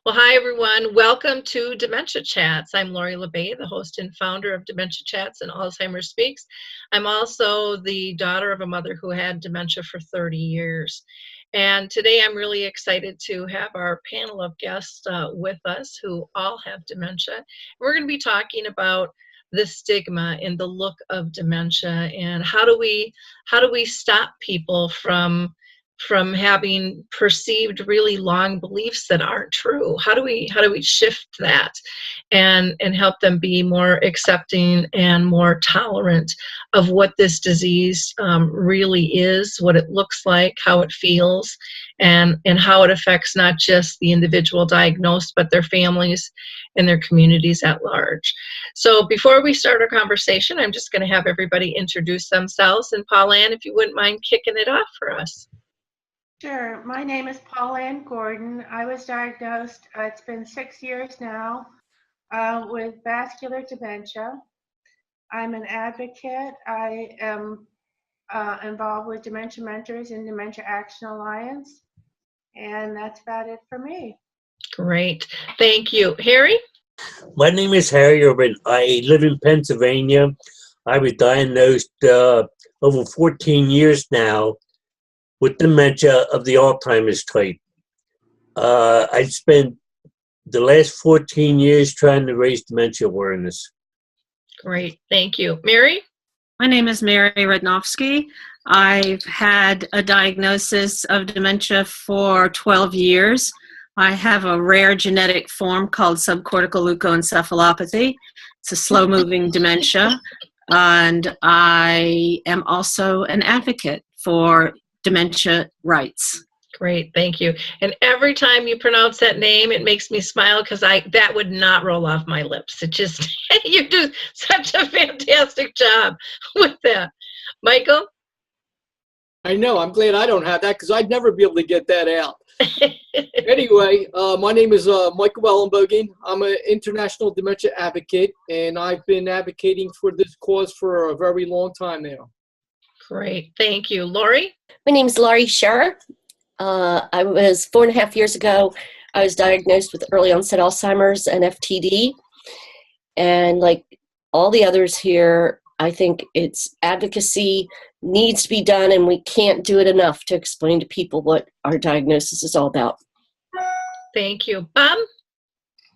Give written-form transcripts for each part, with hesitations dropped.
Well, hi everyone. Welcome to Dementia Chats. I'm Lori La Bey, the host and founder of Dementia Chats and Alzheimer Speaks. I'm also the daughter of a mother who had dementia for 30 years. And today I'm really excited to have our panel of guests with us who all have dementia. We're going to be talking about the stigma and the look of dementia and how do we stop people from having perceived really long beliefs that aren't true. How do we shift that and help them be more accepting and more tolerant of what this disease really is, what it looks like, how it feels, and how it affects not just the individual diagnosed but their families and their communities at large. So before we start our conversation, I'm just going to have everybody introduce themselves. And Paulan, if you wouldn't mind kicking it off for us. Sure. My name is Paulan Gordon. I was diagnosed, it's been 6 years now, with vascular dementia. I'm an advocate. I am involved with Dementia Mentors and Dementia Action Alliance, and that's about it for me. Great. Thank you. Harry? My name is Harry Urban. I live in Pennsylvania. I was diagnosed over 14 years now with dementia of the Alzheimer's type. I spent the last 14 years trying to raise dementia awareness. Great, thank you. Mary? My name is Mary Radnofsky. I've had a diagnosis of dementia for 12 years. I have a rare genetic form called subcortical leukoencephalopathy. It's a slow-moving dementia, and I am also an advocate for dementia rights. Great, thank you. And every time you pronounce that name, it makes me smile because that would not roll off my lips. It just, you do such a fantastic job with that. Michael? I know, I'm glad I don't have that because I'd never be able to get that out. Anyway, my name is Michael Ellenbogen. I'm an international dementia advocate, and I've been advocating for this cause for a very long time now. Great, thank you. Laurie? My name is Laurie Scherrer. I was 4.5 years ago, I was diagnosed with early onset Alzheimer's and FTD. And like all the others here, I think it's advocacy needs to be done, and we can't do it enough to explain to people what our diagnosis is all about. Thank you. Bob?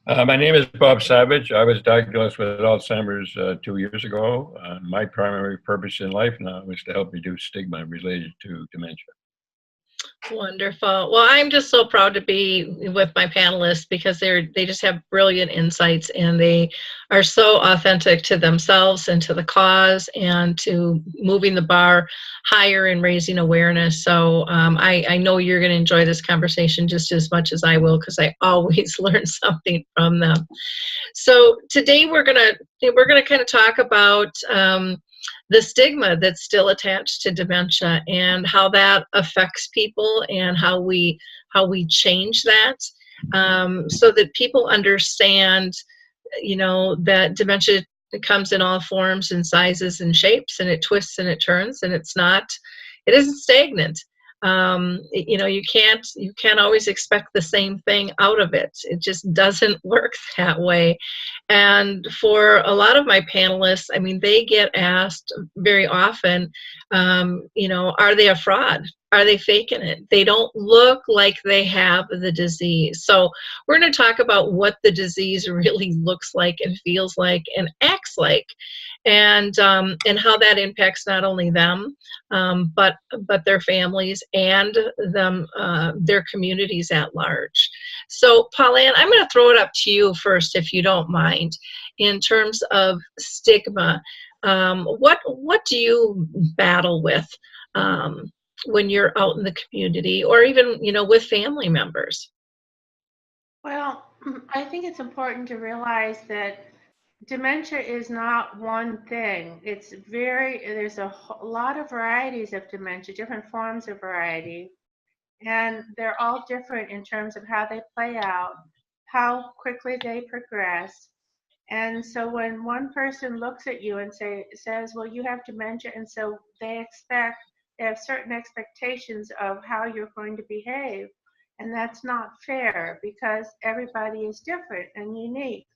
My name is Bob Savage. I was diagnosed with Alzheimer's 2 years ago. My primary purpose in life now is to help reduce stigma related to dementia. Wonderful. Well, I'm just so proud to be with my panelists because they just have brilliant insights, and they are so authentic to themselves and to the cause and to moving the bar higher and raising awareness. So I know you're going to enjoy this conversation just as much as I will, because I always learn something from them. So today we're gonna kind of talk about the stigma that's still attached to dementia and how that affects people and how we change that, so that people understand, that dementia comes in all forms and sizes and shapes, and it twists and it turns, and it isn't stagnant. You can't always expect the same thing out of it. It just doesn't work that way. And for a lot of my panelists, I mean, they get asked very often, are they a fraud? Are they faking it? They don't look like they have the disease. So we're going to talk about what the disease really looks like and feels like and acts like, and how that impacts not only them, but their families and their communities at large. So Paulan, I'm going to throw it up to you first, if you don't mind, in terms of stigma. What do you battle with when you're out in the community, or even with family members? Well, I think it's important to realize that dementia is not one thing. There's a lot of varieties of dementia, different forms of variety, and they're all different in terms of how they play out, how quickly they progress. And so when one person looks at you and says, well, you have dementia, and so they have certain expectations of how you're going to behave. And that's not fair because everybody is different and unique.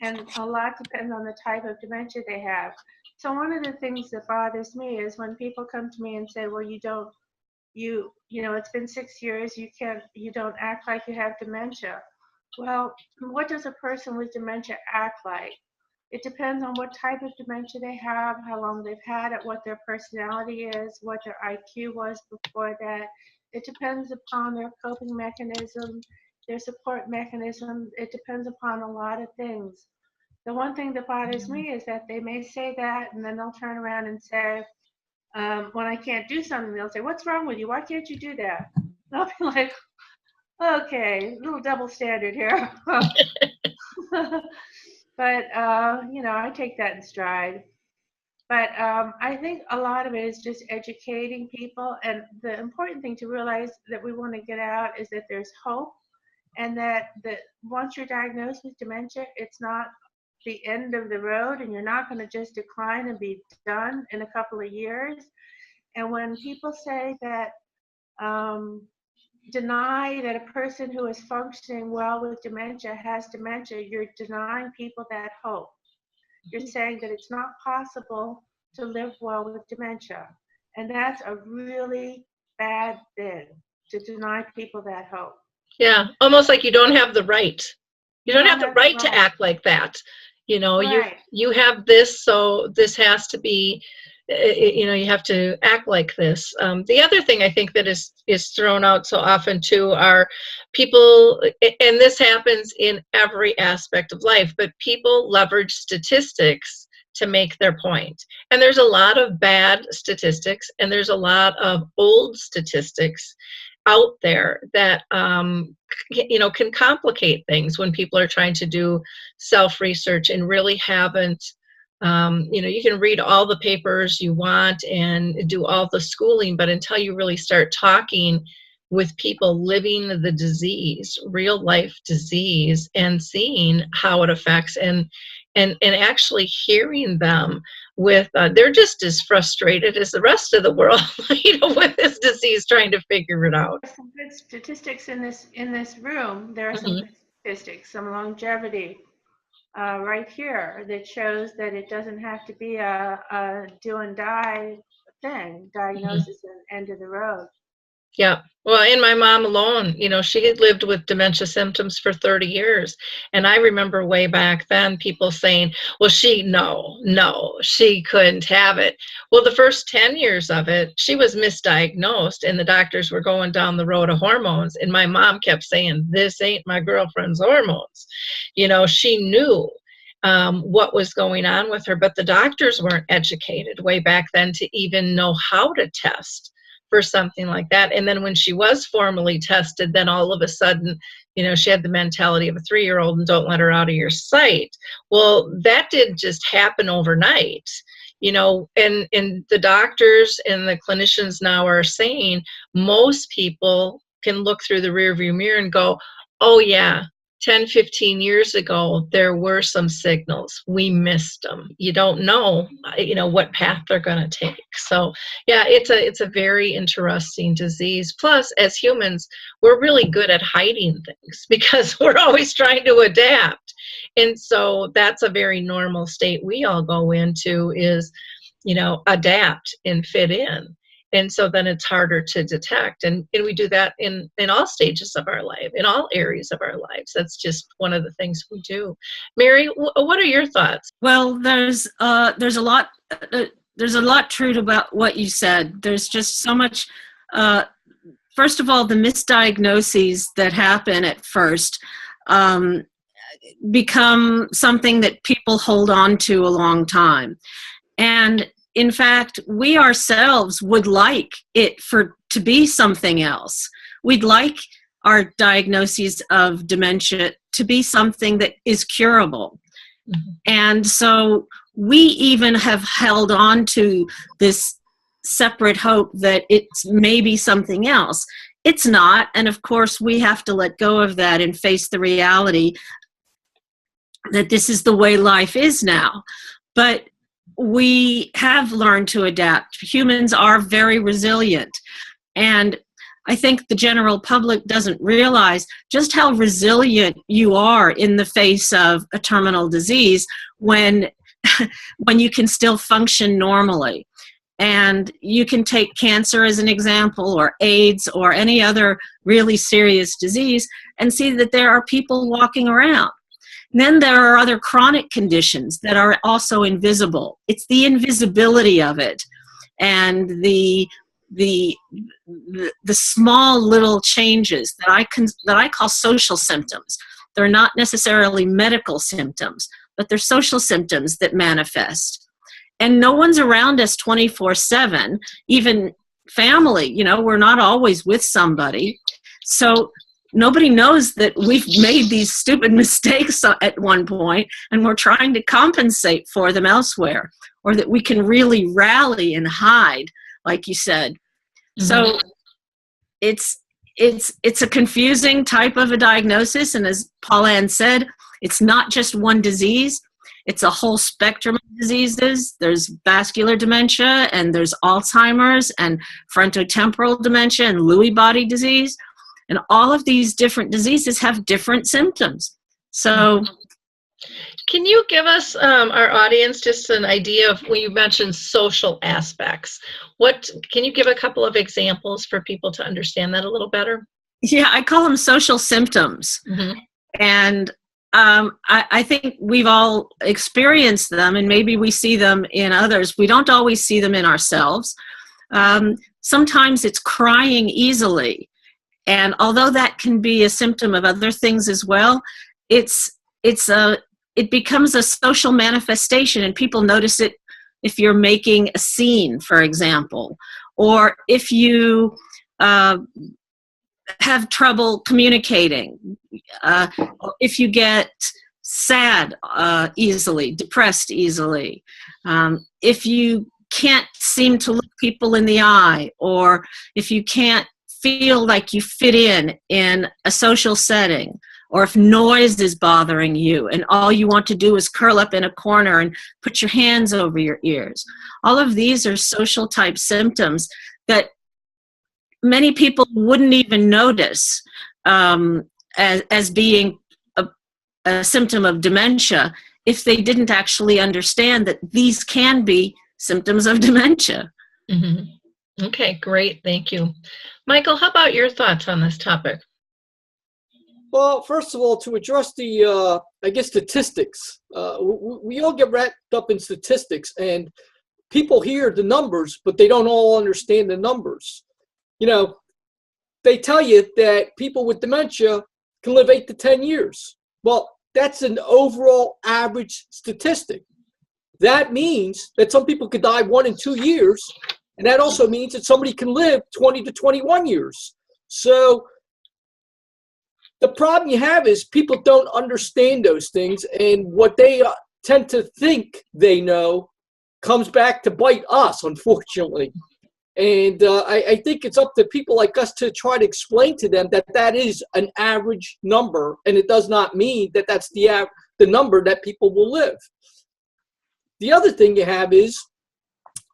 And a lot depends on the type of dementia they have. So one of the things that bothers me is when people come to me and say, well, you know, it's been 6 years, you don't act like you have dementia. Well, what does a person with dementia act like? It depends on what type of dementia they have, how long they've had it, what their personality is, what their IQ was before that. It depends upon their coping mechanism, their support mechanism. It depends upon a lot of things. The one thing that bothers me is that they may say that and then they'll turn around and say, when I can't do something, they'll say, what's wrong with you? Why can't you do that? And I'll be like, okay, a little double standard here. But, you know, I take that in stride. But I think a lot of it is just educating people. And the important thing to realize that we want to get out is that there's hope, and that once you're diagnosed with dementia, it's not the end of the road, and you're not going to just decline and be done in a couple of years. And when people say that, deny that a person who is functioning well with dementia has dementia, you're denying people that hope. You're saying that it's not possible to live well with dementia. And that's a really bad thing, to deny people that hope. Yeah, almost like you don't have the right. You don't have the right to act like that. You know, Right. you have this, so this has to be, you know, you have to act like this. The other thing I think that is thrown out so often too are people, and this happens in every aspect of life, but people leverage statistics to make their point. And there's a lot of bad statistics, and there's a lot of old statistics out there that you know, can complicate things when people are trying to do self-research and really haven't, you know, you can read all the papers you want and do all the schooling, but until you really start talking with people living the disease, real life disease, and seeing how it affects, and actually hearing them with, they're just as frustrated as the rest of the world, you know, with this disease, trying to figure it out. There's some good statistics in this room. There are some good statistics, some longevity right here that shows that it doesn't have to be a do and die thing, diagnosis and end of the road. Yeah. Well, and my mom alone, you know, she had lived with dementia symptoms for 30 years. And I remember way back then people saying, well, no, she couldn't have it. Well, the first 10 years of it, she was misdiagnosed and the doctors were going down the road of hormones. And my mom kept saying, this ain't my girlfriend's hormones. You know, she knew what was going on with her, but the doctors weren't educated way back then to even know how to test for something like that. And then when she was formally tested, then all of a sudden, you know, she had the mentality of a 3-year-old and don't let her out of your sight. Well, that didn't just happen overnight, you know, and the doctors and the clinicians now are saying most people can look through the rearview mirror and go, oh yeah, 10, 15 years ago, there were some signals. We missed them. You don't know, you know, what path they're going to take. So yeah, it's a very interesting disease. Plus, as humans, we're really good at hiding things because we're always trying to adapt. And so that's a very normal state we all go into is, you know, adapt and fit in. And so then it's harder to detect. And we do that in all stages of our life, in all areas of our lives. That's just one of the things we do. Mary, what are your thoughts? Well, there's a lot true about what you said. There's just so much. First of all, the misdiagnoses that happen at first become something that people hold on to a long time. And in fact, we ourselves would like it to be something else. We'd like our diagnoses of dementia to be something that is curable. Mm-hmm. And so we even have held on to this separate hope that it's maybe something else. It's not, and of course we have to let go of that and face the reality that this is the way life is now. But we have learned to adapt. Humans are very resilient. And I think the general public doesn't realize just how resilient you are in the face of a terminal disease when you can still function normally. And you can take cancer as an example, or AIDS, or any other really serious disease, and see that there are people walking around. And then there are other chronic conditions that are also invisible. It's the invisibility of it, and the small little changes that I call social symptoms. They're not necessarily medical symptoms, but they're social symptoms that manifest. And no one's around us 24/7, even family, we're not always with somebody. So nobody knows that we've made these stupid mistakes at one point, and we're trying to compensate for them elsewhere, or that we can really rally and hide, like you said. Mm-hmm. So it's a confusing type of a diagnosis. And as Paulan said, it's not just one disease. It's a whole spectrum of diseases. There's vascular dementia, and there's Alzheimer's, and frontotemporal dementia, and Lewy body disease. And all of these different diseases have different symptoms. So, can you give us, our audience, just an idea of when you mentioned social aspects? Can you give a couple of examples for people to understand that a little better? Yeah, I call them social symptoms. Mm-hmm. And I think we've all experienced them, and maybe we see them in others. We don't always see them in ourselves. Sometimes it's crying easily. And although that can be a symptom of other things as well, it becomes a social manifestation, and people notice it if you're making a scene, for example, or if you have trouble communicating, if you get sad easily, depressed easily, if you can't seem to look people in the eye, or if you can't feel like you fit in a social setting, or if noise is bothering you and all you want to do is curl up in a corner and put your hands over your ears. All of these are social type symptoms that many people wouldn't even notice as being a symptom of dementia if they didn't actually understand that these can be symptoms of dementia. Mm-hmm. Okay, great. Thank you. Michael, how about your thoughts on this topic? Well, first of all, to address the, statistics, we all get wrapped up in statistics, and people hear the numbers, but they don't all understand the numbers. They tell you that people with dementia can live 8 to 10 years. Well, that's an overall average statistic. That means that some people could die 1 and 2 years, and that also means that somebody can live 20 to 21 years. So the problem you have is people don't understand those things, and what they tend to think they know comes back to bite us, unfortunately. And I think it's up to people like us to try to explain to them that that is an average number, and it does not mean that that's the number that people will live. The other thing you have is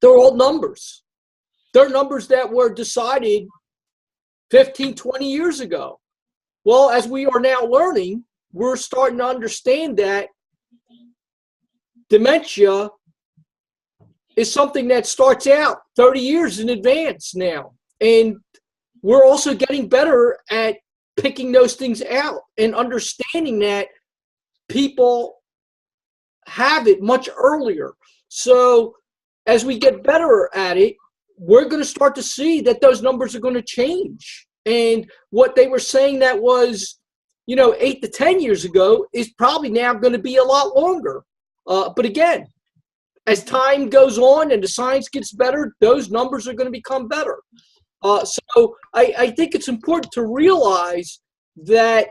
they're all numbers. They're numbers that were decided 15, 20 years ago. Well, as we are now learning, we're starting to understand that dementia is something that starts out 30 years in advance now. And we're also getting better at picking those things out and understanding that people have it much earlier. So as we get better at it, we're going to start to see that those numbers are going to change. And what they were saying that was, 8 to 10 years ago is probably now going to be a lot longer. But again, as time goes on and the science gets better, those numbers are going to become better. So I think it's important to realize that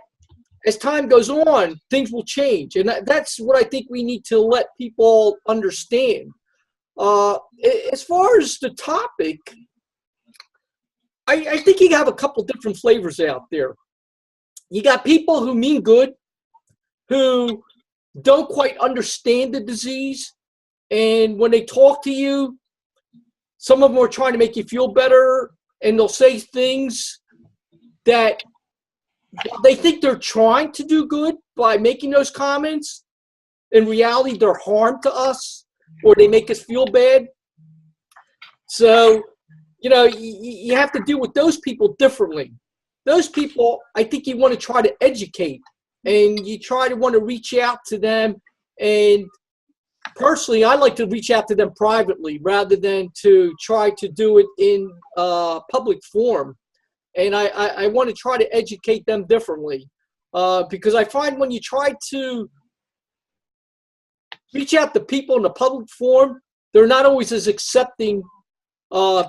as time goes on, things will change. And that's what I think we need to let people understand. As far as the topic, I think you have a couple different flavors out there. You got people who mean good, who don't quite understand the disease. And when they talk to you, some of them are trying to make you feel better, and they'll say things that they think they're trying to do good by making those comments. In reality, they're harm to us, or they make us feel bad. So, you know, you have to deal with those people differently. Those people, I think you want to try to educate, and you try to want to reach out to them. And personally, I like to reach out to them privately rather than to try to do it in public forum. And I want to try to educate them differently, because I find when you try to reach out to people in the public forum, they're not always as accepting,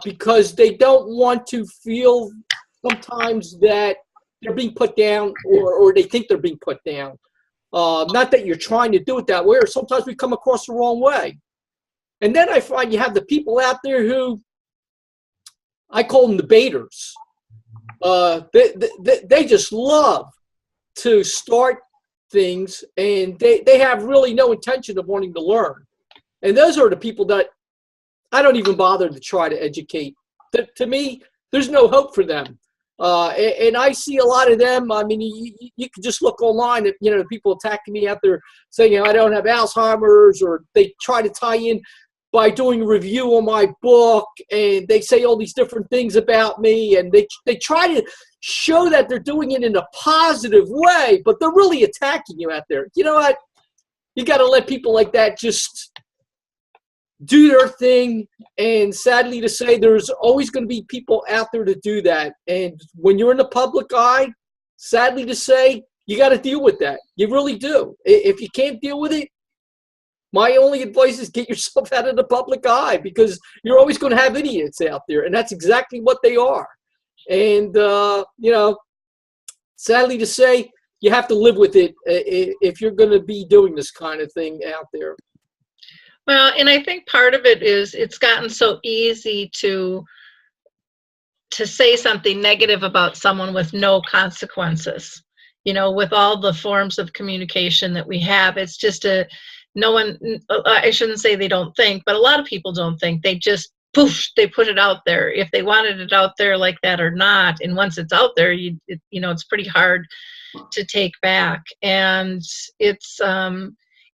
because they don't want to feel sometimes that they're being put down, or they think they're being put down. Not that you're trying to do it that way, or sometimes we come across the wrong way. And then I find you have the people out there who, I call them debaters. They just love to start things, and they have really no intention of wanting to learn. And those are the people that I don't even bother to try to educate. To me, there's no hope for them. And I see a lot of them. I mean, you can just look online at, you know, people attacking me out there saying, you know, I don't have Alzheimer's, or they try to tie in by doing a review on my book, and they say all these different things about me, and they try to show that they're doing it in a positive way, but they're really attacking you out there. You know what? You got to let people like that just do their thing, and sadly to say, there's always going to be people out there to do that. And when you're in the public eye, sadly to say, you got to deal with that. You really do. If you can't deal with it, my only advice is get yourself out of the public eye, because you're always going to have idiots out there, and that's exactly what they are. And, you know, sadly to say, you have to live with it if you're going to be doing this kind of thing out there. Well, and I think part of it is it's gotten so easy to say something negative about someone with no consequences. You know, with all the forms of communication that we have, it's just no one, I shouldn't say they don't think, but a lot of people don't think. They just, poof, they put it out there, if they wanted it out there like that or not. And once it's out there, you know, it's pretty hard to take back. And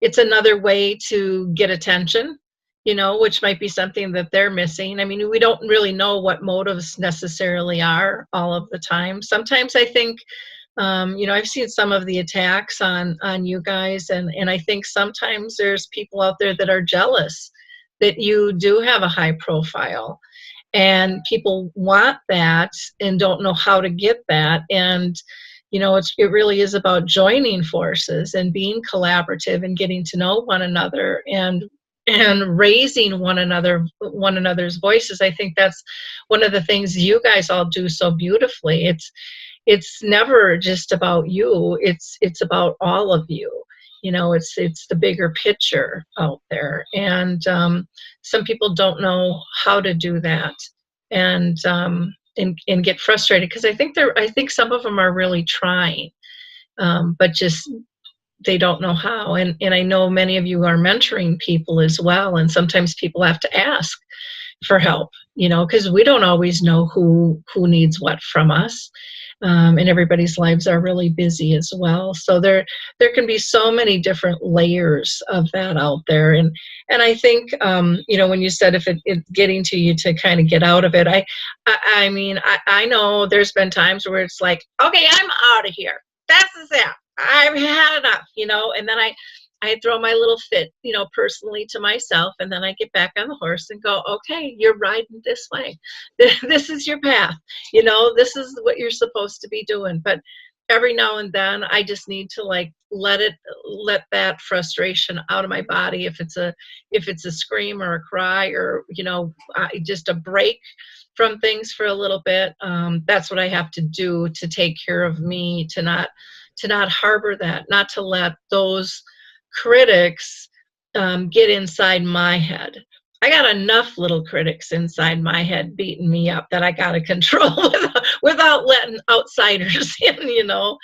it's another way to get attention, you know, which might be something that they're missing. I mean, we don't really know what motives necessarily are all of the time. Sometimes I think, you know, I've seen some of the attacks on you guys, and I think sometimes there's people out there that are jealous that you do have a high profile, and people want that and don't know how to get that. And you know, it really is about joining forces and being collaborative and getting to know one another and raising one another's voices. I think that's one of the things you guys all do so beautifully. It's never just about you. It's about all of you. You know, it's the bigger picture out there. And some people don't know how to do that. And get frustrated, because I think some of them are really trying, but just they don't know how. And I know many of you are mentoring people as well, and sometimes people have to ask for help, you know, because we don't always know who needs what from us. And everybody's lives are really busy as well. So there can be so many different layers of that out there. And I think, you know, when you said if it's getting to you to kind of get out of it, I mean, I know there's been times where it's like, okay, I'm out of here. That's it. I've had enough, you know, and then I throw my little fit, you know, personally to myself, and then I get back on the horse and go, okay, you're riding this way. This is your path. You know, this is what you're supposed to be doing. But every now and then I just need to like let that frustration out of my body. If it's a scream or a cry, or, you know, just a break from things for a little bit. That's what I have to do to take care of me, to not harbor that, not to let those critics get inside my head. I got enough little critics inside my head beating me up that I got to control without letting outsiders in, you know.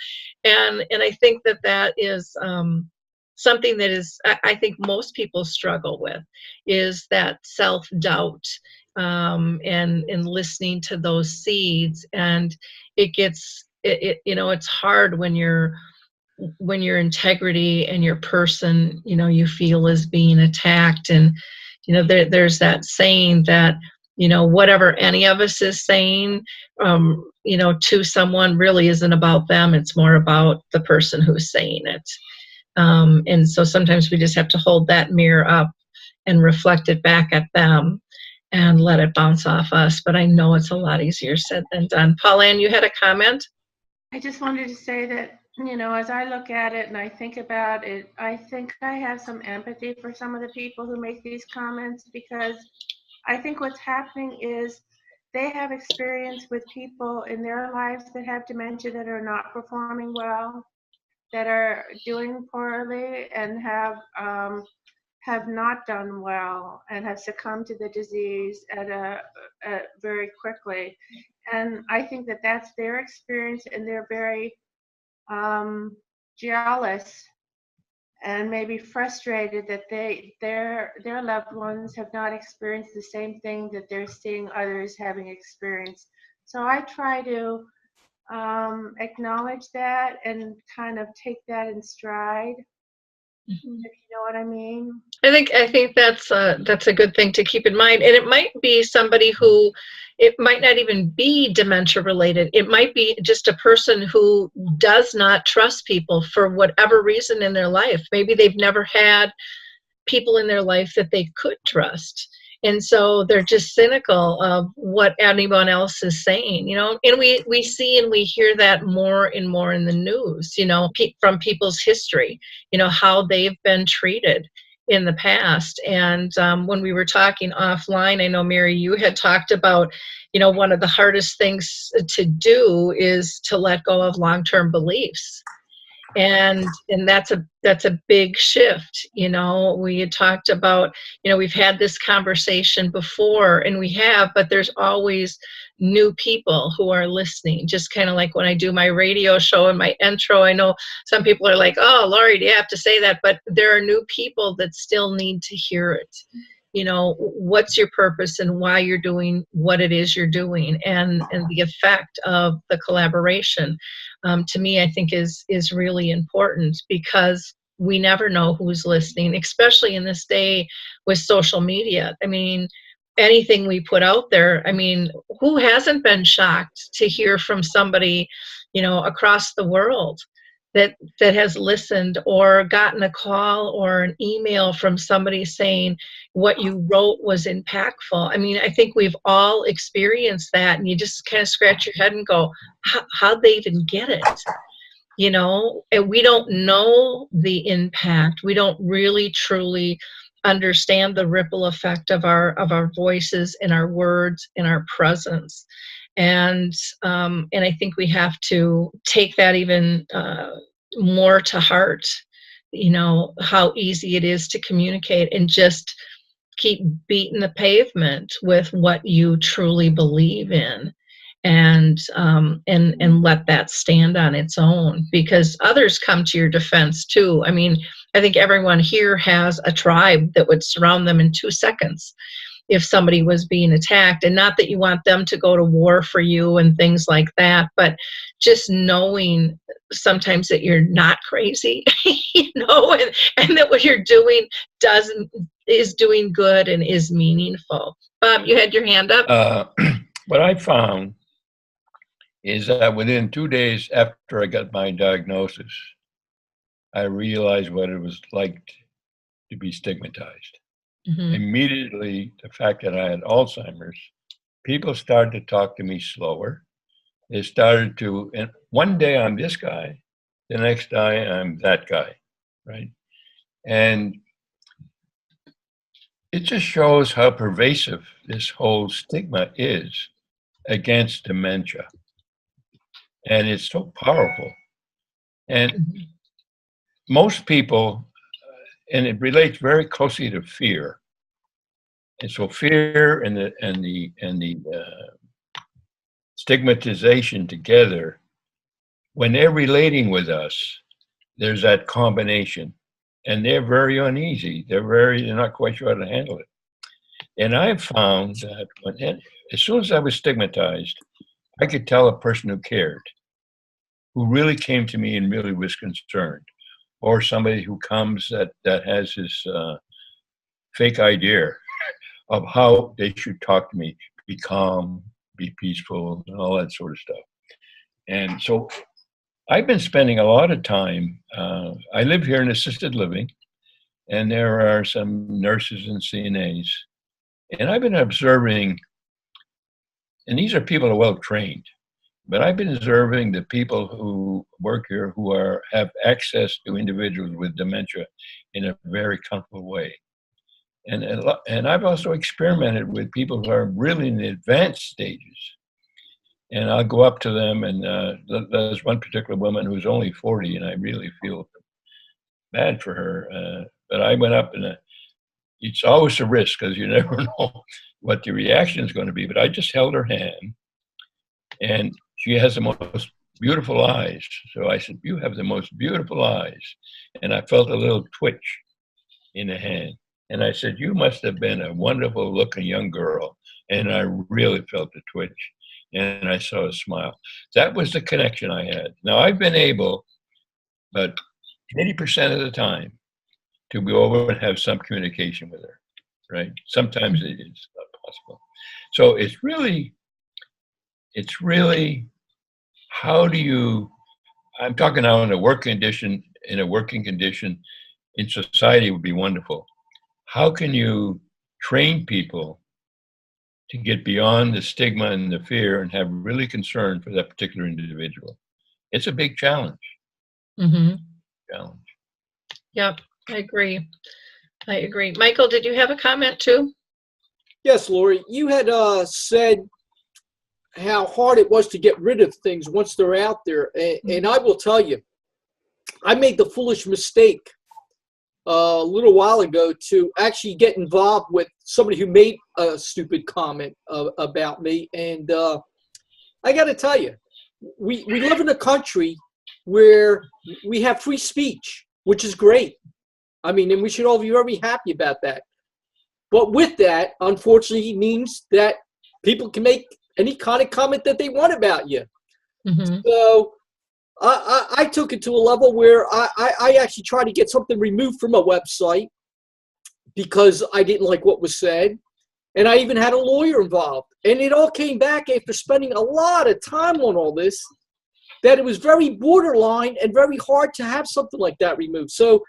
And I think that is something that is, I think most people struggle with, is that self-doubt, and listening to those seeds. And it gets it's hard when your integrity and your person, you feel is being attacked. And, there's that saying that, whatever any of us is saying, to someone really isn't about them. It's more about the person who's saying it. And so sometimes we just have to hold that mirror up and reflect it back at them and let it bounce off us. But I know it's a lot easier said than done. Paulan, you had a comment? I just wanted to say that, as I look at it and I think about it, I think I have some empathy for some of the people who make these comments, because I think what's happening is they have experience with people in their lives that have dementia that are not performing well, that are doing poorly, and have not done well and have succumbed to the disease very quickly. And I think that that's their experience, and they're very jealous and maybe frustrated that their loved ones have not experienced the same thing that they're seeing others having experienced. So I try to acknowledge that and kind of take that in stride, if you know what I mean. I think that's a good thing to keep in mind. And it might be somebody who, it might not even be dementia related. It might be just a person who does not trust people for whatever reason in their life. Maybe they've never had people in their life that they could trust. And so they're just cynical of what anyone else is saying, and we see and we hear that more and more in the news, from people's history, how they've been treated in the past. And when we were talking offline, I know, Mary, you had talked about, one of the hardest things to do is to let go of long-term beliefs. And that's a big shift. We had talked about, we've had this conversation before, and but there's always new people who are listening. Just kind of like when I do my radio show and my intro, I know some people are like, oh, Laurie, do you have to say that? But there are new people that still need to hear it. What's your purpose and why you're doing what it is you're doing, and the effect of the collaboration. To me, I think is really important, because we never know who's listening, especially in this day with social media. I mean, anything we put out there, who hasn't been shocked to hear from somebody, across the world that has listened, or gotten a call or an email from somebody saying what you wrote was impactful. I think we've all experienced that, and you just kind of scratch your head and go, how'd they even get it? And we don't know the impact. We don't really truly understand the ripple effect of our voices and our words and our presence. And I think we have to take that even more to heart, how easy it is to communicate, and just keep beating the pavement with what you truly believe in, and let that stand on its own, because others come to your defense too. I think everyone here has a tribe that would surround them in 2 seconds if somebody was being attacked. And not that you want them to go to war for you and things like that, but just knowing sometimes that you're not crazy, and that what you're doing is doing good and is meaningful. Bob, you had your hand up. What I found is that within 2 days after I got my diagnosis, I realized what it was like to be stigmatized. Mm-hmm. Immediately, the fact that I had Alzheimer's, people started to talk to me slower. They started to, and one day I'm this guy, the next day I'm that guy, right? And it just shows how pervasive this whole stigma is against dementia. And it's so powerful. And most people, and it relates very closely to fear. And so fear and the stigmatization together, when they're relating with us, there's that combination, and they're very uneasy. They're not quite sure how to handle it. And I've found that as soon as I was stigmatized, I could tell a person who cared. who really came to me and really was concerned, or somebody who comes that has this fake idea of how they should talk to me, be calm, be peaceful, and all that sort of stuff. And so I've been spending a lot of time, I live here in assisted living, and there are some nurses and CNAs, and I've been observing, and these are people who are well trained, but I've been observing the people who work here who have access to individuals with dementia in a very comfortable way. And I've also experimented with people who are really in the advanced stages. And I'll go up to them, and there's one particular woman who's only 40, and I really feel bad for her. But I went up, and it's always a risk because you never know what the reaction is going to be. But I just held her hand, and she has the most beautiful eyes. So I said, "You have the most beautiful eyes." And I felt a little twitch in the hand. And I said, "You must have been a wonderful looking young girl." And I really felt the twitch. And I saw a smile. That was the connection I had. Now, I've been able, but 80% of the time, to go over and have some communication with her, right? Sometimes it's not possible. So it's really, how do you, I'm talking now in a working condition in society would be wonderful. How can you train people to get beyond the stigma and the fear and have really concern for that particular individual? It's a big challenge. Mm-hmm. Challenge. Yep, I agree. Michael, did you have a comment too? Yes, Lori, you had said how hard it was to get rid of things once they're out there. And I will tell you, I made the foolish mistake a little while ago to actually get involved with somebody who made a stupid comment about me. And I got to tell you, we live in a country where we have free speech, which is great. I mean, and we should all be very happy about that. But with that, unfortunately, means that people can make any kind of comment that they want about you. Mm-hmm. So I took it to a level where I actually tried to get something removed from a website because I didn't like what was said. And I even had a lawyer involved. And it all came back after spending a lot of time on all this, that it was very borderline and very hard to have something like that removed. So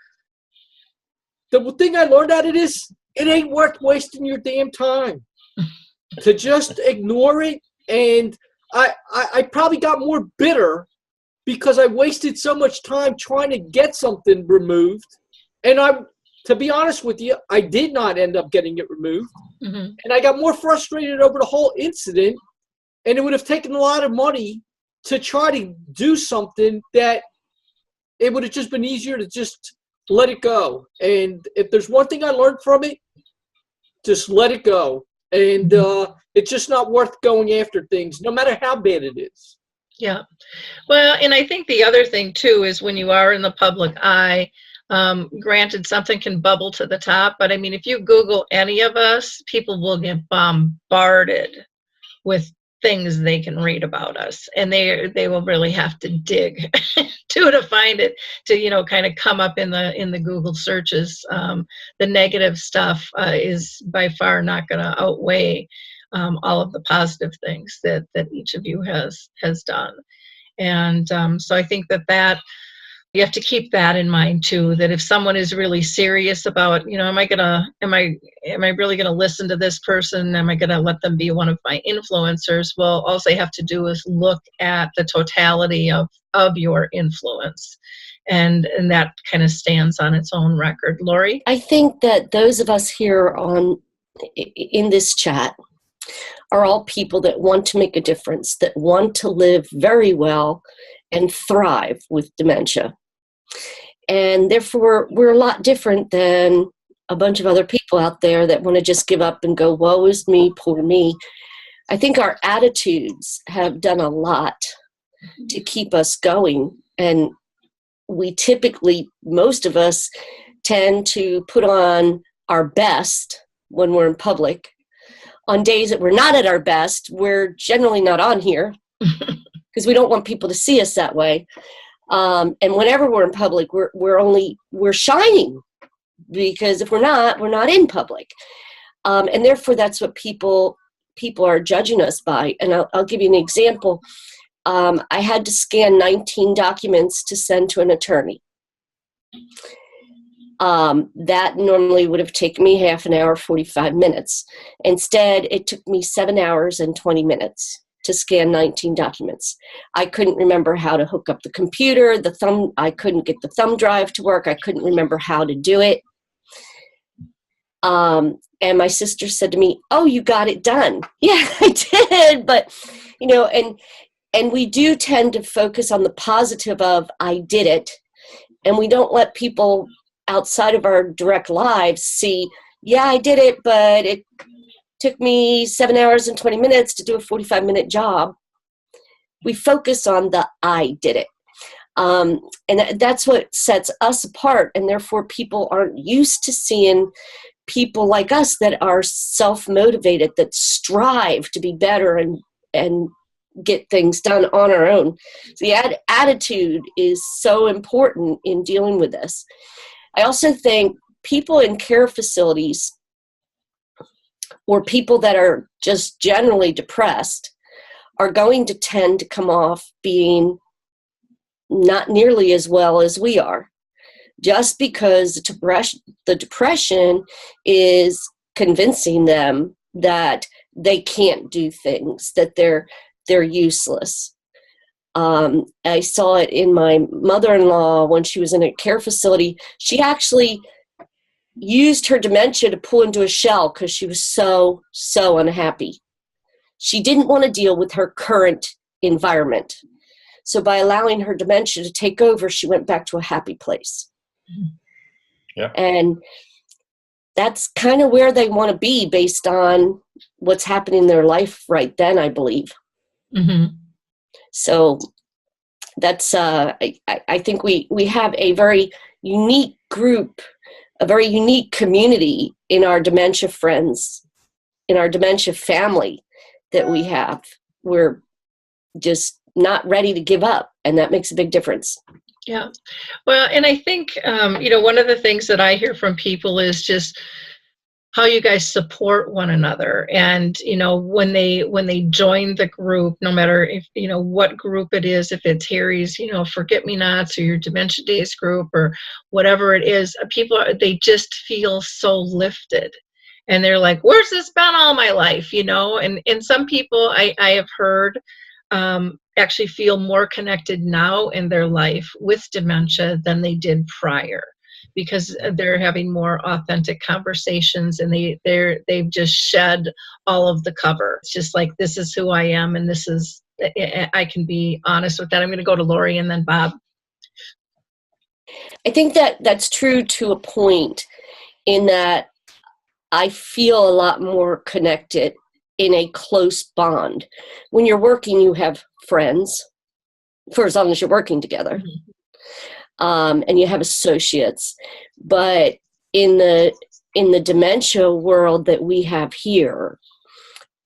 the thing I learned out of this, it ain't worth wasting your damn time to just ignore it. And I probably got more bitter because I wasted so much time trying to get something removed. And to be honest with you, I did not end up getting it removed. Mm-hmm. And I got more frustrated over the whole incident. And it would have taken a lot of money to try to do something that it would have just been easier to just let it go. And if there's one thing I learned from it, just let it go. And it's just not worth going after things, no matter how bad it is. Yeah. Well, and I think the other thing too is when you are in the public eye, granted something can bubble to the top, but I mean, if you Google any of us, people will get bombarded with things they can read about us, and they will really have to dig to find it, to kind of come up in the Google searches. The negative stuff is by far not going to outweigh all of the positive things that each of you has done. And so I think that you have to keep that in mind too, that if someone is really serious about, am I really gonna listen to this person? Am I gonna let them be one of my influencers? Well, all they have to do is look at the totality of your influence. And that kind of stands on its own record. Laurie? I think that those of us here in this chat are all people that want to make a difference, that want to live very well and thrive with dementia. And therefore, we're a lot different than a bunch of other people out there that want to just give up and go, woe is me, poor me. I think our attitudes have done a lot to keep us going. And we typically, most of us, tend to put on our best when we're in public. On days that we're not at our best, we're generally not on here. because we don't want people to see us that way. And whenever we're in public, we're shining, because if we're not in public. And therefore, that's what people are judging us by. And I'll give you an example. I had to scan 19 documents to send to an attorney. That normally would have taken me half an hour, 45 minutes. Instead, it took me 7 hours and 20 minutes to scan 19 documents. I couldn't remember how to hook up the computer, I couldn't get the thumb drive to work. I couldn't remember how to do it. And my sister said to me, "Oh, you got it done." Yeah, I did. But, and we do tend to focus on the positive of I did it. And we don't let people outside of our direct lives see, yeah, I did it, but it took me 7 hours and 20 minutes to do a 45-minute job. We focus on the I did it. And that's what sets us apart. And therefore, people aren't used to seeing people like us that are self-motivated, that strive to be better and get things done on our own. The attitude is so important in dealing with this. I also think people in care facilities or people that are just generally depressed are going to tend to come off being not nearly as well as we are, just because the depression is convincing them that they can't do things, that they're useless. I saw it in my mother-in-law when she was in a care facility. She actually used her dementia to pull into a shell because she was so unhappy. She didn't want to deal with her current environment. So by allowing her dementia to take over, she went back to a happy place. Yeah. And that's kind of where they want to be based on what's happening in their life right then, I believe. Mm-hmm. So that's, I think we have a very unique group, a very unique community in our dementia friends, in our dementia family that we have. We're just not ready to give up, and that makes a big difference. Yeah. Well, and I think, one of the things that I hear from people is just how you guys support one another. And, when they join the group, no matter if, what group it is, if it's Harry's, Forget-Me-Nots or your Dementia Days group or whatever it is, they just feel so lifted. And they're like, where's this been all my life? And some people I have heard actually feel more connected now in their life with dementia than they did prior, because they're having more authentic conversations and they've just shed all of the cover. It's just like, this is who I am, and I can be honest with that. I'm going to go to Laurie and then Bob. I think that's true to a point, in that I feel a lot more connected in a close bond. When you're working, you have friends for as long as you're working together. And you have associates. But in the dementia world that we have here,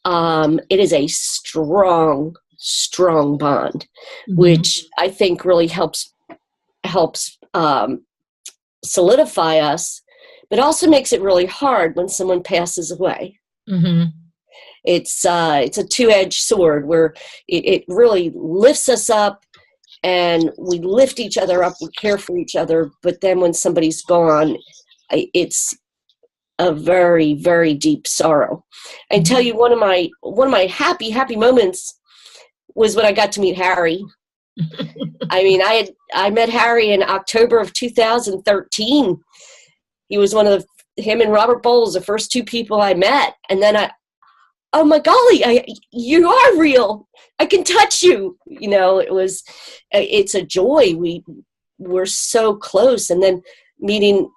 it is a strong bond, which I think really helps solidify us, but also makes it really hard when someone passes away. Mm-hmm. It's a two-edged sword where it really lifts us up, and we lift each other up, we care for each other, but then when somebody's gone, it's a very, very deep sorrow. I tell you, one of my happy moments was when I got to meet Harry. I mean, I met Harry in October of 2013. He was him and Robert Bowles, the first two people I met, and then oh my golly, you are real. I can touch you. It's a joy. We're so close. And then meeting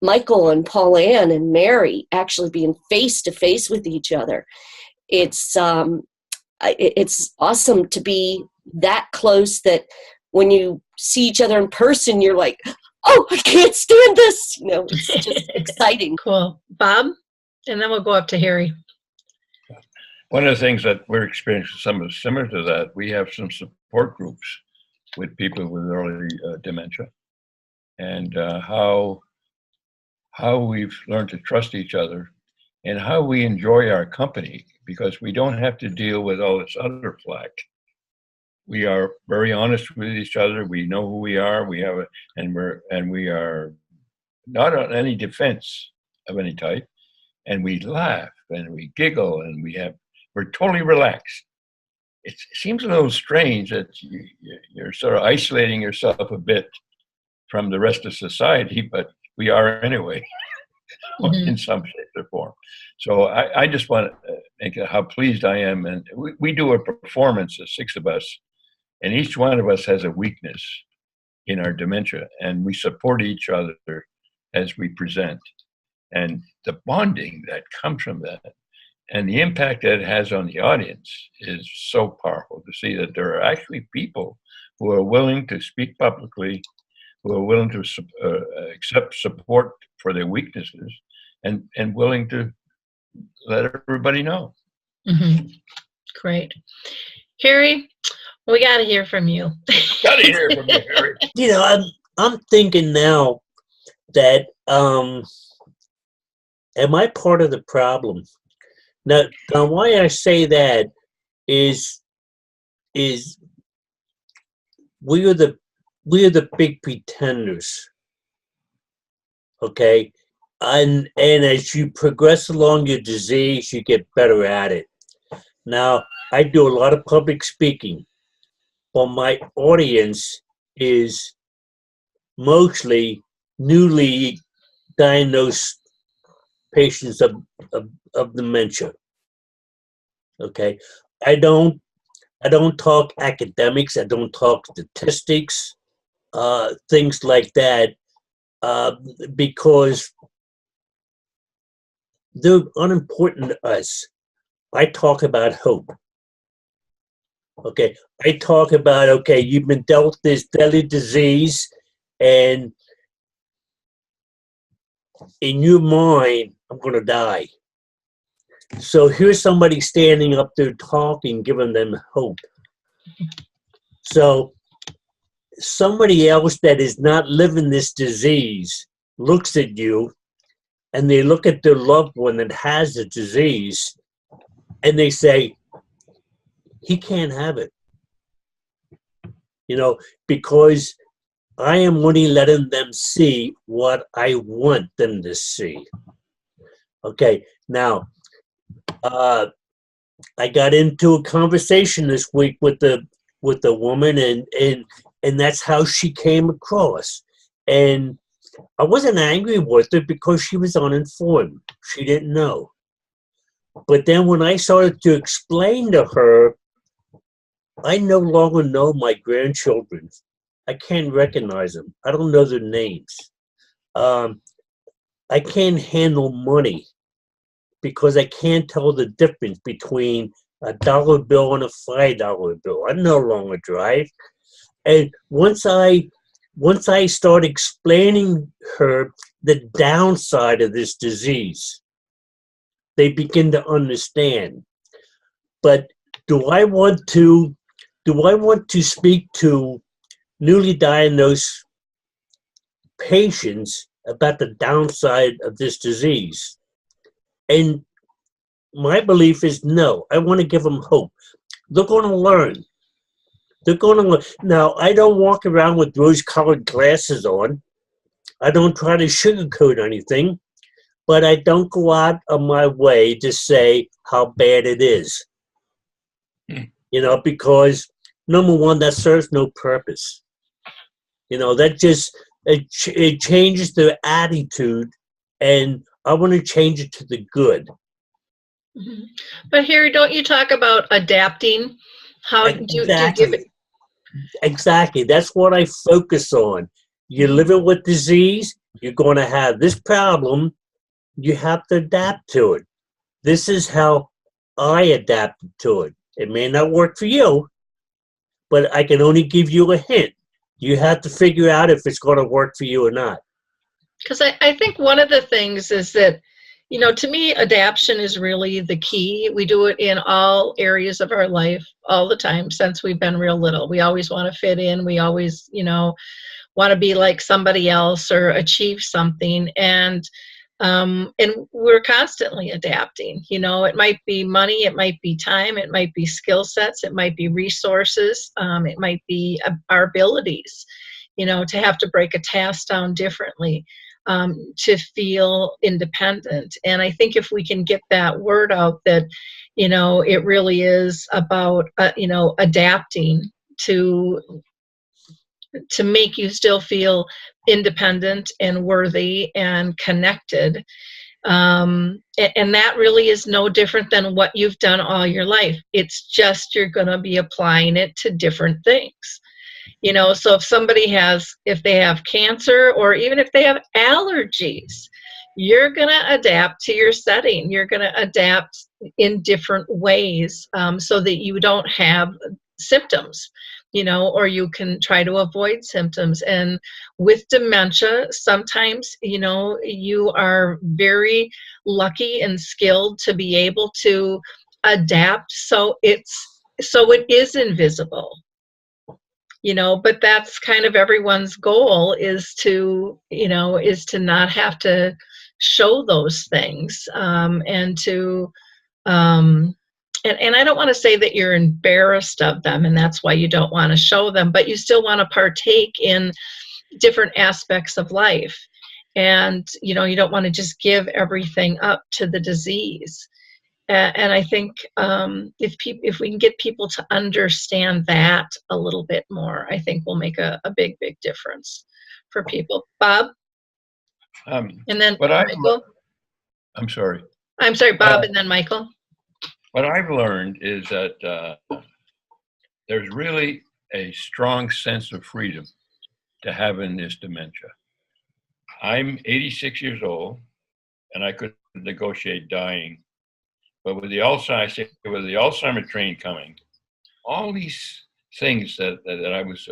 Michael and Paulan and Mary, actually being face to face with each other. It's awesome to be that close, that when you see each other in person, you're like, oh, I can't stand this. It's just exciting. Cool. Bob? And then we'll go up to Harry. One of the things that we're experiencing, something similar to that, we have some support groups with people with early dementia, and how we've learned to trust each other, and how we enjoy our company, because we don't have to deal with all this other flack. We are very honest with each other. We know who we are. We have we are not on any defense of any type, and we laugh and we giggle and we're totally relaxed. It seems a little strange that you're sort of isolating yourself a bit from the rest of society, but we are anyway, in some shape or form. So I just want to make it how pleased I am. And we do a performance, the six of us, and each one of us has a weakness in our dementia, and we support each other as we present. And the bonding that comes from that and the impact that it has on the audience is so powerful, to see that there are actually people who are willing to speak publicly, who are willing to accept support for their weaknesses, and willing to let everybody know. Great. Harry, we got to hear from you. Got to hear from you, Harry. You know, I'm thinking now that am I part of the problem? Now why I say that is we are the big pretenders. Okay? And as you progress along your disease, you get better at it. Now, I do a lot of public speaking, but my audience is mostly newly diagnosed patients of dementia. Okay, I don't talk academics. I don't talk statistics, things like that, because they're unimportant to us. I talk about hope. Okay, I talk about, okay, you've been dealt this deadly disease, and in your mind, I'm going to die. So here's somebody standing up there talking, giving them hope. So somebody else that is not living this disease looks at you, and they look at their loved one that has the disease, and they say, he can't have it. You know, because I am only letting them see what I want them to see. Okay, now, I got into a conversation this week with the woman, and that's how she came across. And I wasn't angry with her because she was uninformed. She didn't know. But then when I started to explain to her, I no longer know my grandchildren. I can't recognize them. I don't know their names. I can't handle money because I can't tell the difference between $1 bill and a $5 bill. I no longer drive. And once I start explaining her the downside of this disease, they begin to understand. But do I want to speak to newly diagnosed patients about the downside of this disease? And my belief is no. I want to give them hope. They're going to learn. They're going to learn. Now, I don't walk around with rose-colored glasses on. I don't try to sugarcoat anything, but I don't go out of my way to say how bad it is. You know, because number one, that serves no purpose. You know, that just, it changes their attitude, and I want to change it to the good. But Harry, don't you talk about adapting? How do you give it? Exactly. That's what I focus on. You're living with disease, you're going to have this problem, you have to adapt to it. This is how I adapted to it. It may not work for you, but I can only give you a hint. You have to figure out if it's going to work for you or not. Because I think one of the things is that, to me, adaptation is really the key. We do it in all areas of our life all the time since we've been real little. We always want to fit in. We always, want to be like somebody else or achieve something. And we're constantly adapting. It might be money, it might be time, it might be skill sets, it might be resources, it might be our abilities, to have to break a task down differently, to feel independent. And I think if we can get that word out that, it really is about, adapting to make you still feel independent and worthy and connected. And that really is no different than what you've done all your life. It's just you're going to be applying it to different things. So if they have cancer, or even if they have allergies, you're going to adapt to your setting. You're going to adapt in different ways, so that you don't have symptoms, or you can try to avoid symptoms. And with dementia, sometimes, you are very lucky and skilled to be able to adapt. So it is invisible, but that's kind of everyone's goal, is to not have to show those things, and to, and I don't want to say that you're embarrassed of them and that's why you don't want to show them, but you still want to partake in different aspects of life. And, you don't want to just give everything up to the disease. And I think if we can get people to understand that a little bit more, I think we'll make a big, big difference for people. Bob? And then Michael? I'm sorry. I'm sorry, Bob, and then Michael. What I've learned is that there's really a strong sense of freedom to having this dementia. I'm 86 years old, and I could negotiate dying. But with the Alzheimer train coming, all these things that I was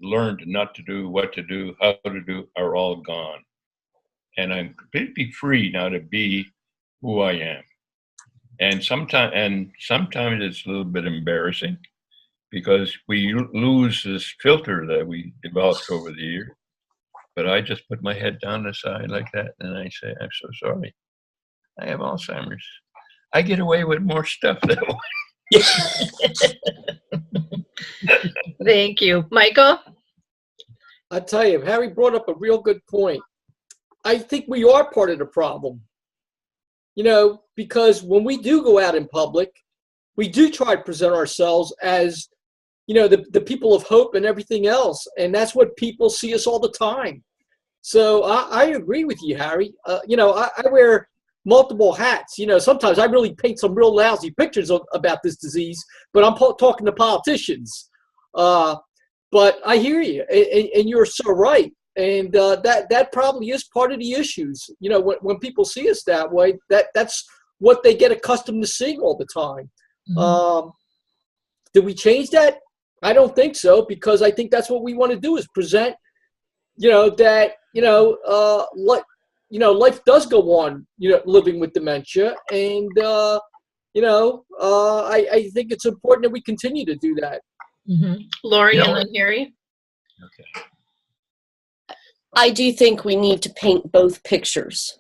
learned not to do, what to do, how to do, are all gone. And I'm completely free now to be who I am. And sometimes it's a little bit embarrassing because we lose this filter that we developed over the years. But I just put my head down the side like that, and I say, I'm so sorry. I have Alzheimer's. I get away with more stuff that way. Thank you. Michael? I tell you, Harry brought up a real good point. I think we are part of the problem. Because when we do go out in public, we do try to present ourselves as, the people of hope and everything else. And that's what people see us all the time. So I agree with you, Harry. I wear multiple hats. Sometimes I really paint some real lousy pictures about this disease, but I'm talking to politicians. But I hear you, and you're so right. And that probably is part of the issues. When people see us that way, that's what they get accustomed to seeing all the time. Mm-hmm. Did we change that? I don't think so, because I think that's what we want to do, is present, that life does go on, living with dementia, and I think it's important that we continue to do that. Mm-hmm. Laurie, and then Harry. Okay. I do think we need to paint both pictures,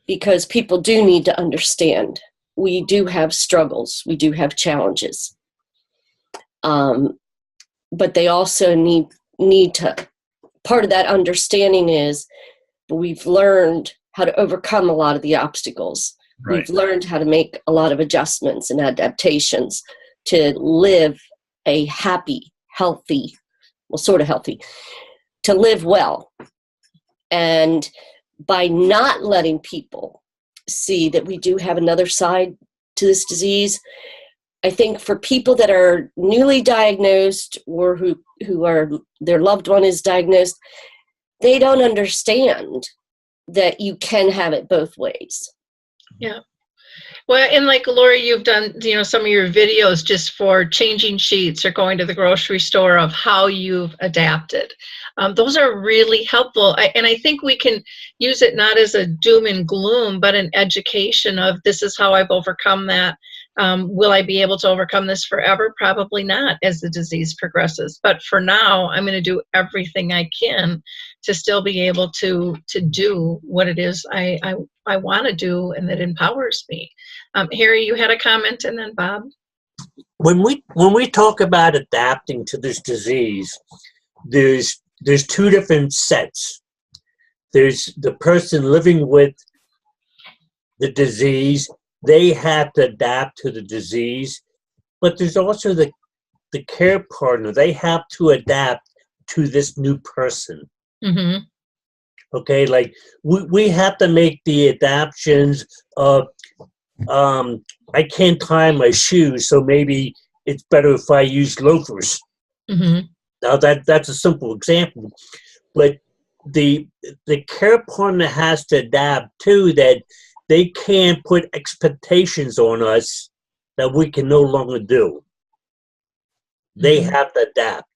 because people do need to understand we do have struggles, we do have challenges, but they also need to. Part of that understanding is we've learned how to overcome a lot of the obstacles. Right. We've learned how to make a lot of adjustments and adaptations to live a happy, healthy, well, sort of healthy, to live well. And by not letting people see that we do have another side to this disease, I think for people that are newly diagnosed, or who are, their loved one is diagnosed, they don't understand that you can have it both ways. Yeah. Well, and like Lori, you've done, some of your videos just for changing sheets or going to the grocery store of how you've adapted. Those are really helpful. And I think we can use it not as a doom and gloom, but an education of this is how I've overcome that. Will I be able to overcome this forever? Probably not as the disease progresses. But for now, I'm going to do everything I can to still be able to do what it is I want to do, and that empowers me. Harry, you had a comment, and then Bob. When we talk about adapting to this disease, there's two different sets. There's the person living with the disease. They have to adapt to the disease, but there's also the care partner. They have to adapt to this new person. Mm-hmm. Okay, like we have to make the adaptations of, I can't tie my shoes, so maybe it's better if I use loafers. Mm-hmm. Now that's a simple example, but the care partner has to adapt too, that they can't put expectations on us that we can no longer do. They have to adapt.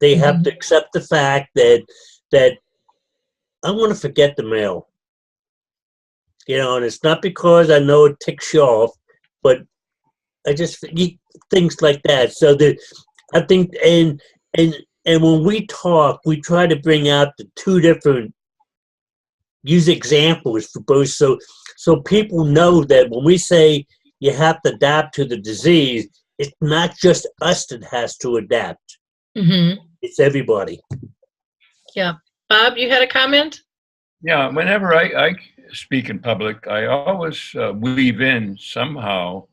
They have to accept the fact that I want to forget the mail. And it's not because I know it ticks you off, but I just things like that. So I think, and when we talk, we try to bring out the two different, use examples for both, so people know that when we say you have to adapt to the disease, it's not just us that has to adapt. Mm-hmm. It's everybody. Yeah. Bob, you had a comment? Yeah, whenever I speak in public, I always weave in somehow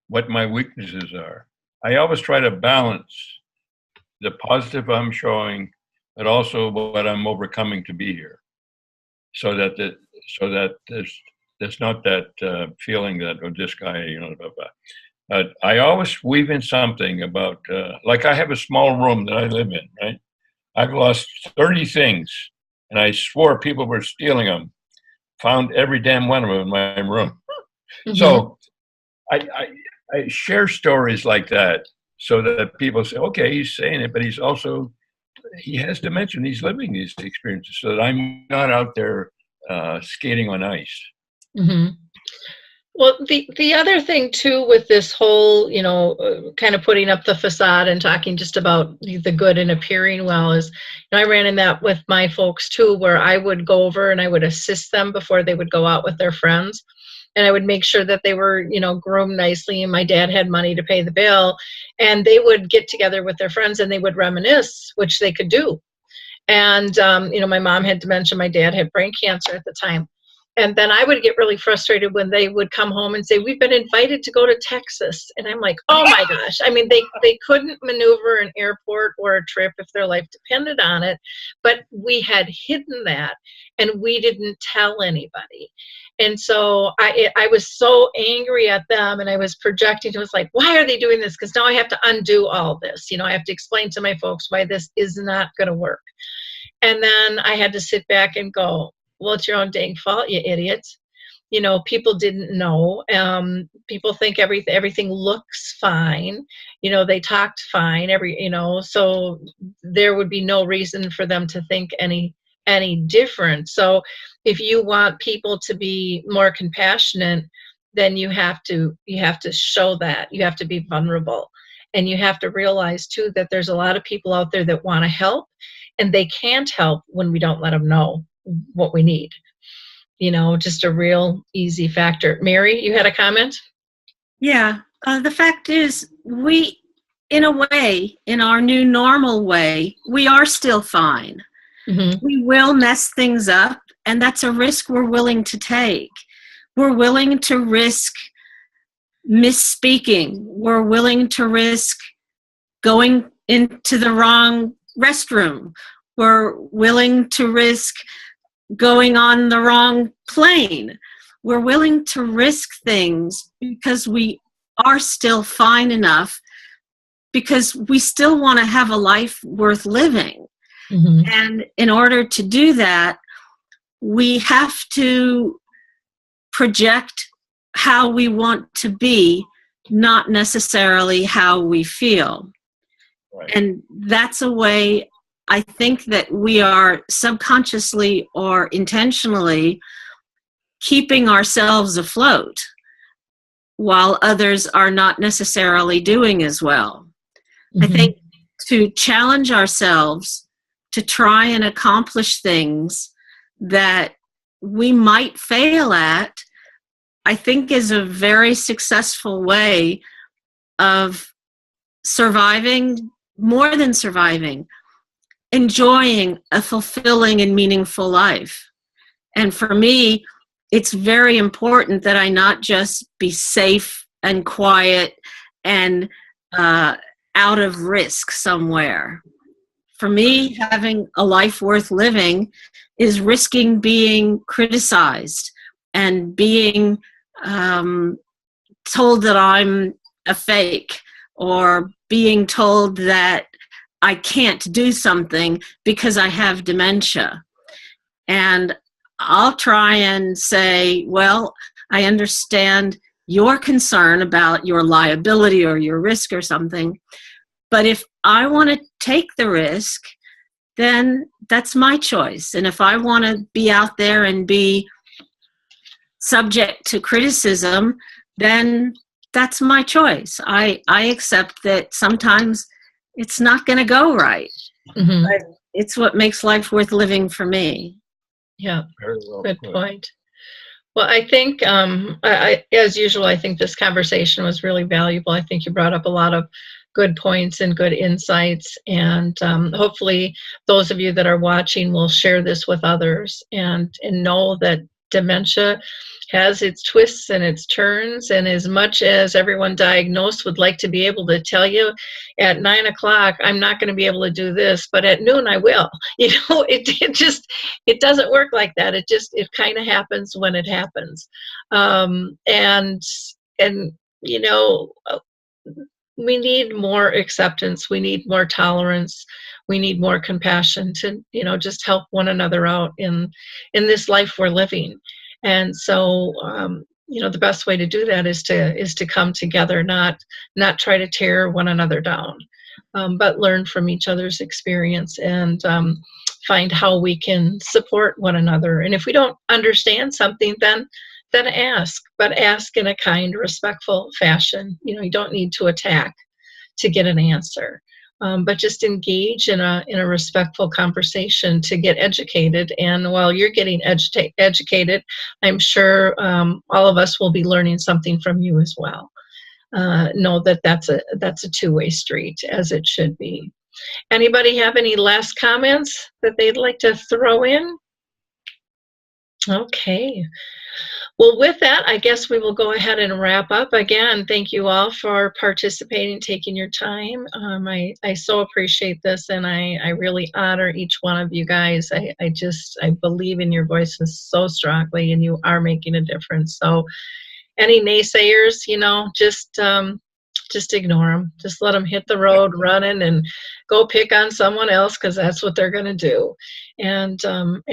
what my weaknesses are. I always try to balance the positive I'm showing, but also what I'm overcoming to be here, so that there's not that feeling that, oh, this guy, blah, blah. But I always weave in something about, like I have a small room that I live in, right? I've lost 30 things, and I swore people were stealing them. Found every damn one of them in my room. Mm-hmm. So I share stories like that so that people say, okay, he's saying it, but he has dementia, and he's living these experiences, so that I'm not out there skating on ice. Mm-hmm. Well, the other thing too with this whole, kind of putting up the facade and talking just about the good and appearing well is, I ran in that with my folks too, where I would go over and I would assist them before they would go out with their friends. And I would make sure that they were, groomed nicely, and my dad had money to pay the bill, and they would get together with their friends and they would reminisce, which they could do. And, my mom had dementia, my dad had brain cancer at the time. And then I would get really frustrated when they would come home and say, we've been invited to go to Texas. And I'm like, oh my gosh. I mean, they couldn't maneuver an airport or a trip if their life depended on it. But we had hidden that, and we didn't tell anybody. And so I was so angry at them, and I was projecting. It was like, why are they doing this? Because now I have to undo all this. I have to explain to my folks why this is not going to work. And then I had to sit back and go, well, it's your own dang fault, you idiots. People didn't know. People think everything looks fine. They talked fine. So there would be no reason for them to think any different. So if you want people to be more compassionate, then you have to show that. You have to be vulnerable, and you have to realize too that there's a lot of people out there that want to help, and they can't help when we don't let them know what we need. Just a real easy factor. Mary, you had a comment? Yeah. The fact is, we, in a way, in our new normal way, we are still fine. Mm-hmm. We will mess things up, and that's a risk we're willing to take. We're willing to risk misspeaking. We're willing to risk going into the wrong restroom. We're willing to risk going on the wrong plane. We're willing to risk things because we are still fine enough, because we still want to have a life worth living. Mm-hmm. And in order to do that, we have to project how we want to be, not necessarily how we feel. Right. And that's a way I think that we are subconsciously or intentionally keeping ourselves afloat while others are not necessarily doing as well. I think to challenge ourselves to try and accomplish things that we might fail at, I think is a very successful way of surviving, more than surviving, enjoying a fulfilling and meaningful life. And for me, it's very important that I not just be safe and quiet and out of risk somewhere. For me, having a life worth living is risking being criticized and being told that I'm a fake, or being told that I can't do something because I have dementia. And I'll try and say, well, I understand your concern about your liability or your risk or something, but if I want to take the risk, then that's my choice. And if I want to be out there and be subject to criticism, then that's my choice. I accept that sometimes it's not going to go right. But it's what makes life worth living for me. Yeah, Very well good put. point. Well, I think, as usual, I think this conversation was really valuable. I think you brought up a lot of good points and good insights, and hopefully those of you that are watching will share this with others and know that dementia has its twists and its turns, and as much as everyone diagnosed would like to be able to tell you at 9 o'clock, I'm not going to be able to do this, but at noon I will. You know, it doesn't work like that. It kind of happens when it happens. And you know, we need more acceptance. We need more tolerance. We need more compassion to, you know, just help one another out in this life we're living. And so, you know, the best way to do that is to come together, not try to tear one another down, but learn from each other's experience and find how we can support one another. And if we don't understand something, then ask, but ask in a kind, respectful fashion. You know, you don't need to attack to get an answer. But just engage in a respectful conversation to get educated. And while you're getting educated, I'm sure all of us will be learning something from you as well. Know that that's a two-way street, as it should be. Anybody have any last comments that they'd like to throw in? Okay. Well, with that, I guess we will go ahead and wrap up. Again, thank you all for participating, taking your time. I so appreciate this, and I really honor each one of you guys. I believe in your voices so strongly, and you are making a difference. So any naysayers, you know, just ignore them. Just let them hit the road running and go pick on someone else, because that's what they're going to do. And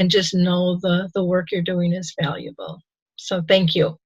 just know the work you're doing is valuable. So thank you.